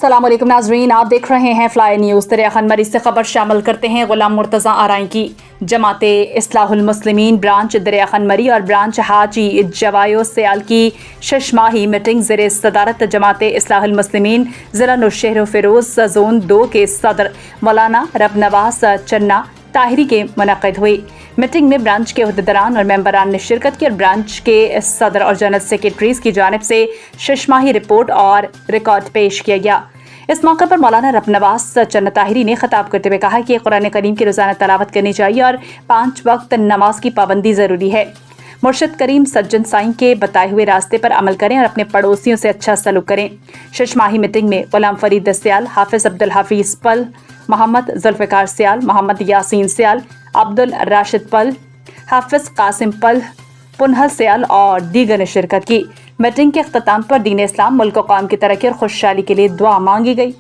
अस्सलाम वालेकुम नाज़रीन, आप देख रहे हैं फ्लाई न्यूज़। दरियाखन मरी से खबर शामिल करते हैं गुलाम मुर्तज़ा आराई की। जमाते इस्लाहुल मुस्लिमीन ब्रांच दरियाखन मरी और ब्रांच हाजी जवायो सयाल की शशमाही मीटिंग ज़ेरे सदारत जमाते इस्लाहुल मुस्लिमीन ज़िला नौशहर फ़िरोज़ जोन 2 के सदर मौलाना रबनवास चन्ना ताहिरी के मुनक़िद हुई। मीटिंग में ब्रांच के अहदेदारान और मेंबरान ने शिरकत की और ब्रांच के सदर और जनरल सेक्रेटरीज की जानिब से शशमाही रिपोर्ट और रिकॉर्ड पेश किया गया। इस मौके पर मौलाना रबनवास चन्ना ताहिरी ने खिताब करते हुए कहा कि कुरान करीम की रोज़ाना तलावत करनी चाहिए और 5 वक्त नमाज की पाबंदी ज़रूरी है। मुर्शिद करीम सज्जन साईं के बताए हुए रास्ते पर अमल करें और अपने पड़ोसियों से अच्छा सलूक करें। शशमाही मीटिंग में गुलाम फरीद सयाल, हाफिज अब्दुल हफीज पल, मोहम्मद जुल्फ़िकार सयाल, मोहम्मद यासीन सयाल, अब्दुल राशिद पल, हाफिज कासिम पल, पुनहल सयाल और दीगर ने शिरकत की। मीटिंग के अख्ताम पर दीन इस्लाम, मुल्क और कौम की तरक्की और खुशहाली के लिए दुआ मांगी गई।